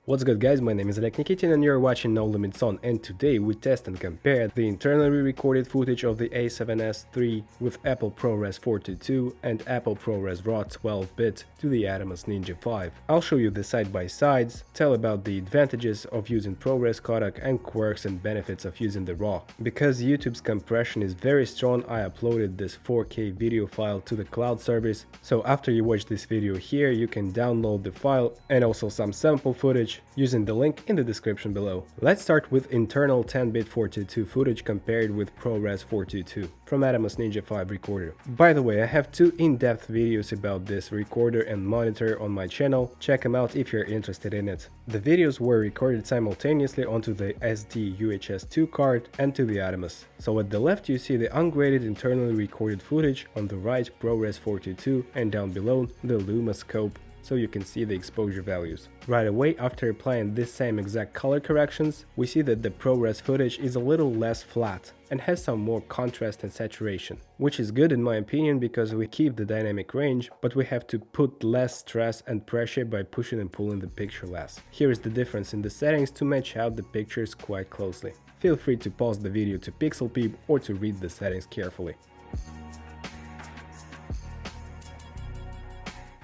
What's good guys, my name is Oleg Nikitin and you're watching No Limits On, and today we test and compare the internally recorded footage of the A7S III with Apple ProRes 422 and Apple ProRes RAW 12-bit to the Atomos Ninja 5. I'll show you the side-by-sides, tell about the advantages of using ProRes codec and quirks and benefits of using the RAW. Because YouTube's compression is very strong, I uploaded this 4K video file to the cloud service, so after you watch this video here you can download the file and also some sample footage using the link in the description below. Let's start with internal 10-bit 422 footage compared with ProRes 422 from Atomos Ninja 5 recorder. By the way, I have two in-depth videos about this recorder and monitor on my channel, check them out if you're interested in it. The videos were recorded simultaneously onto the SD UHS-2 card and to the Atomos. So at the left you see the ungraded internally recorded footage, on the right ProRes 422, and down below the Luma scope, so you can see the exposure values. Right away after applying this same exact color corrections, we see that the ProRes footage is a little less flat and has some more contrast and saturation, which is good in my opinion because we keep the dynamic range, but we have to put less stress and pressure by pushing and pulling the picture less. Here is the difference in the settings to match out the pictures quite closely. Feel free to pause the video to pixel peep or to read the settings carefully.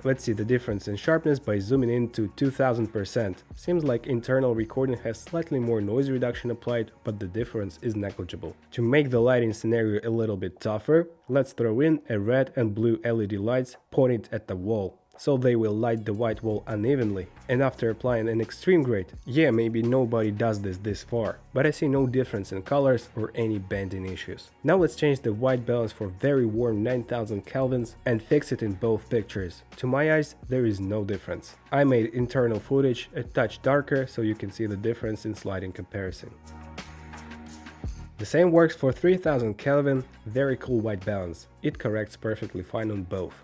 Let's see the difference in sharpness by zooming in to 2000%. Seems like internal recording has slightly more noise reduction applied, but the difference is negligible. To make the lighting scenario a little bit tougher, let's throw in a red and blue LED lights pointed at the wall, so they will light the white wall unevenly. And after applying an extreme grade, yeah, maybe nobody does this far, but I see no difference in colors or any bending issues. Now let's change the white balance for very warm 9000 kelvins and fix it in both pictures. To my eyes, there is no difference. I made internal footage a touch darker so you can see the difference in sliding comparison. The same works for 3000 Kelvin, very cool white balance. It corrects perfectly fine on both.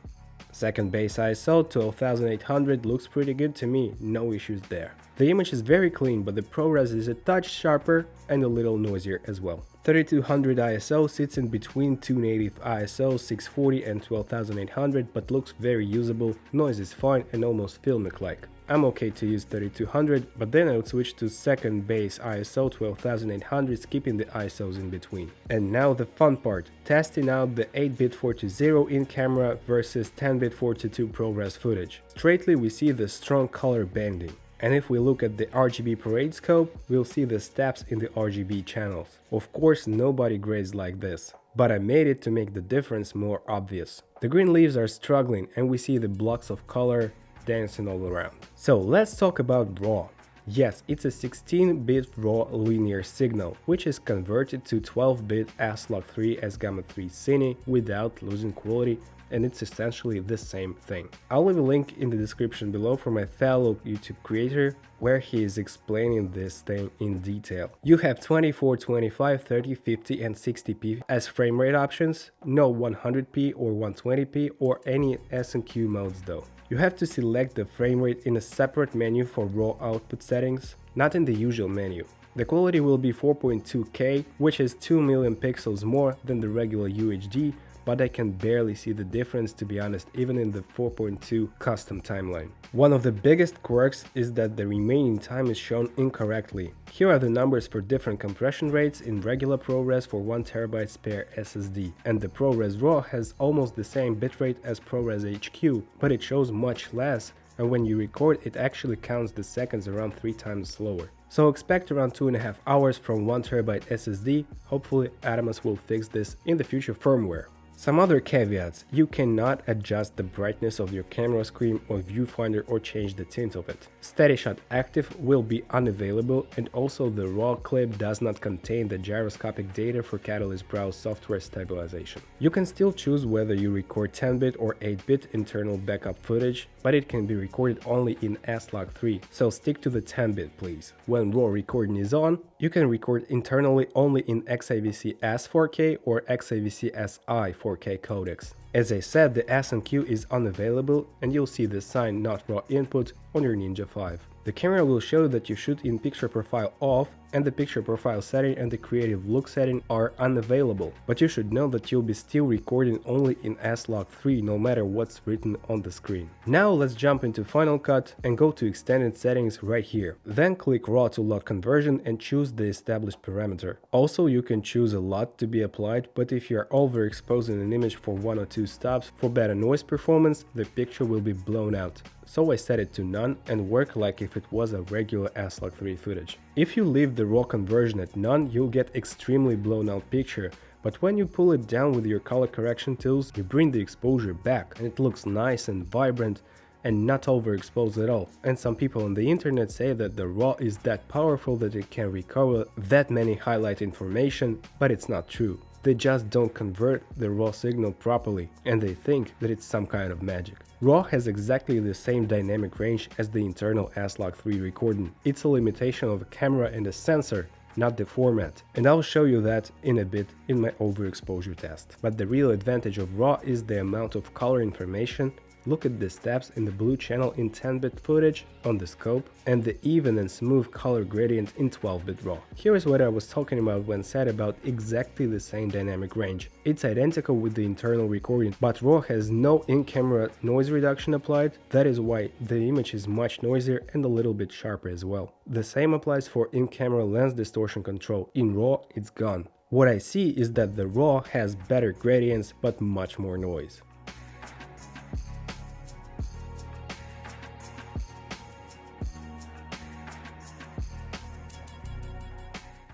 Second base ISO 12800 looks pretty good to me, no issues there. The image is very clean, but the ProRes is a touch sharper and a little noisier as well. 3200 ISO sits in between two native ISO 640 and 12800 but looks very usable, noise is fine and almost filmic-like. I'm okay to use 3200, but then I would switch to second base ISO 12800, skipping the ISOs in between. And now the fun part, testing out the 8-bit 420 in camera versus 10-bit 422 ProRes footage. Straightly we see the strong color bending. And if we look at the RGB parade scope, we'll see the steps in the RGB channels. Of course, nobody grades like this, but I made it to make the difference more obvious. The green leaves are struggling and we see the blocks of color dancing all around. So let's talk about RAW. Yes, it's a 16-bit RAW linear signal, which is converted to 12-bit S-Log3 as Gamma 3 Cine without losing quality, and it's essentially the same thing. I'll leave a link in the description below for my fellow YouTube creator, where he is explaining this thing in detail. You have 24, 25, 30, 50 and 60p as frame rate options, no 100p or 120p or any S&Q modes though. You have to select the frame rate in a separate menu for RAW output settings, not in the usual menu. The quality will be 4.2K, which is 2 million pixels more than the regular UHD, but I can barely see the difference, to be honest, even in the 4.2 custom timeline. One of the biggest quirks is that the remaining time is shown incorrectly. Here are the numbers for different compression rates in regular ProRes for 1TB spare SSD, and the ProRes RAW has almost the same bitrate as ProRes HQ, but it shows much less, and when you record it actually counts the seconds around 3 times slower. So expect around 2.5 hours from 1TB SSD, hopefully Atomos will fix this in the future firmware. Some other caveats: you cannot adjust the brightness of your camera screen or viewfinder or change the tint of it. Steady shot active will be unavailable, and also the RAW clip does not contain the gyroscopic data for Catalyst Browse software stabilization. You can still choose whether you record 10-bit or 8-bit internal backup footage, but it can be recorded only in S-Log3, so stick to the 10-bit please. When RAW recording is on, you can record internally only in XAVC S4K or XAVC SI 4K codecs. As I said, the S and Q is unavailable and you'll see the sign not RAW input on your Ninja 5. The camera will show that you shoot in picture profile off, and the picture profile setting and the creative look setting are unavailable, but you should know that you'll be still recording only in S-Log 3 no matter what's written on the screen. Now let's jump into Final Cut and go to extended settings right here. Then click RAW to LUT conversion and choose the established parameter. Also, you can choose a LUT to be applied, but if you're overexposing an image for 1 or 2 stops for better noise performance, the picture will be blown out. So I set it to none and work like if it was a regular S-Log 3 footage. If you leave the RAW conversion at none, you'll get extremely blown out picture, but when you pull it down with your color correction tools, you bring the exposure back and it looks nice and vibrant and not overexposed at all. And some people on the internet say that the RAW is that powerful that it can recover that many highlight information, but it's not true. They just don't convert the RAW signal properly and they think that it's some kind of magic. RAW has exactly the same dynamic range as the internal S-Log 3 recording. It's a limitation of a camera and a sensor, not the format, and I'll show you that in a bit in my overexposure test. But the real advantage of RAW is the amount of color information. Look at the steps in the blue channel in 10-bit footage on the scope and the even and smooth color gradient in 12-bit RAW. Here is what I was talking about when said about exactly the same dynamic range. It's identical with the internal recording, but RAW has no in-camera noise reduction applied. That is why the image is much noisier and a little bit sharper as well. The same applies for in-camera lens distortion control. In RAW, it's gone. What I see is that the RAW has better gradients but much more noise.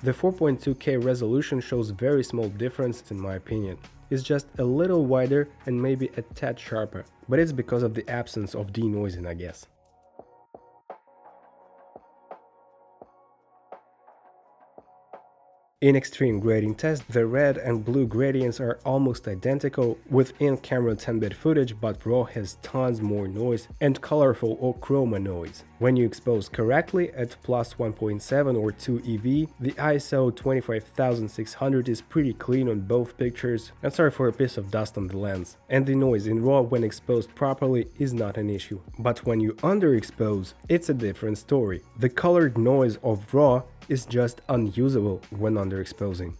The 4.2K resolution shows very small difference in my opinion. It's just a little wider and maybe a tad sharper, but it's because of the absence of denoising, I guess. In extreme grading test, the red and blue gradients are almost identical with in-camera 10-bit footage, but RAW has tons more noise and colorful or chroma noise. When you expose correctly at plus 1.7 or 2 EV, the ISO 25600 is pretty clean on both pictures, and sorry for a piece of dust on the lens. And the noise in RAW when exposed properly is not an issue. But when you underexpose, it's a different story. The colored noise of RAW is just unusable when underexposing.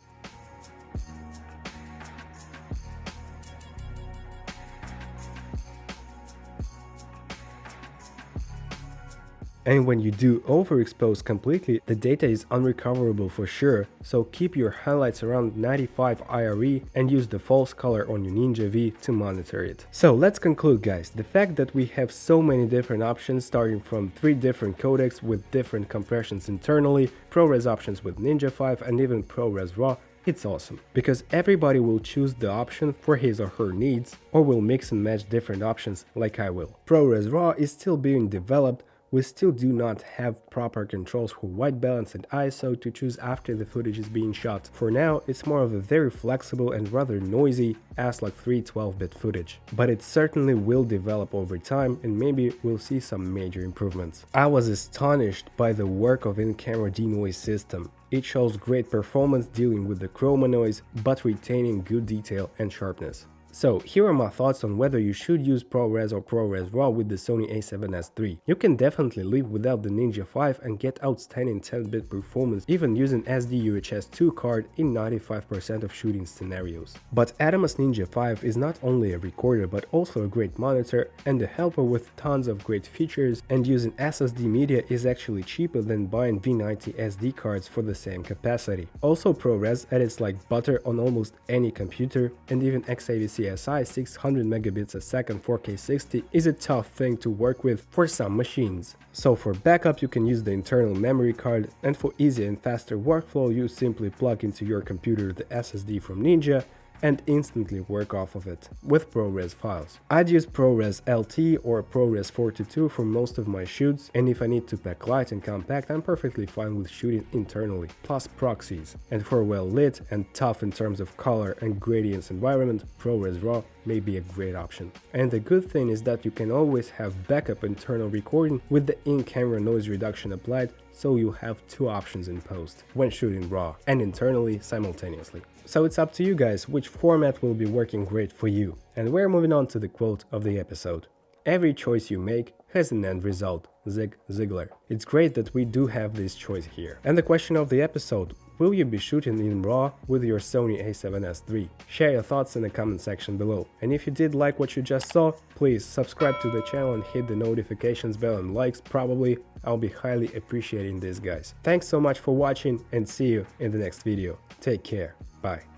And when you do overexpose completely, the data is unrecoverable for sure, so keep your highlights around 95 IRE and use the false color on your Ninja V to monitor it. So let's conclude guys, the fact that we have so many different options starting from 3 different codecs with different compressions internally, ProRes options with Ninja 5 and even ProRes RAW, it's awesome, because everybody will choose the option for his or her needs, or will mix and match different options like I will. ProRes RAW is still being developed. We still do not have proper controls for white balance and ISO to choose after the footage is being shot. For now, it's more of a very flexible and rather noisy S-Log 3 12-bit footage. But it certainly will develop over time and maybe we'll see some major improvements. I was astonished by the work of in-camera denoise system. It shows great performance dealing with the chroma noise, but retaining good detail and sharpness. So here are my thoughts on whether you should use ProRes or ProRes RAW with the Sony a7s III. You can definitely live without the Ninja 5 and get outstanding 10-bit performance even using SD UHS 2 card in 95% of shooting scenarios. But Atomos Ninja 5 is not only a recorder but also a great monitor and a helper with tons of great features, and using SSD media is actually cheaper than buying V90 SD cards for the same capacity. Also ProRes edits like butter on almost any computer, and even XAVC SI 600 megabits a second 4K 60 is a tough thing to work with for some machines. So for backup you can use the internal memory card, and for easy and faster workflow you simply plug into your computer the SSD from Ninja and instantly work off of it with ProRes files. I'd use ProRes LT or ProRes 422 for most of my shoots, and if I need to pack light and compact, I'm perfectly fine with shooting internally, plus proxies. And for well lit and tough in terms of color and gradients environment, ProRes RAW may be a great option. And the good thing is that you can always have backup internal recording with the in-camera noise reduction applied, so you have two options in post when shooting RAW and internally simultaneously. So it's up to you guys which format will be working great for you. And we're moving on to the quote of the episode. Every choice you make has an end result. Zig Ziglar. It's great that we do have this choice here. And the question of the episode, will you be shooting in RAW with your Sony a7s III? Share your thoughts in the comment section below. And if you did like what you just saw, please subscribe to the channel and hit the notifications bell and likes probably. I'll be highly appreciating this, guys. Thanks so much for watching and see you in the next video. Take care. Bye.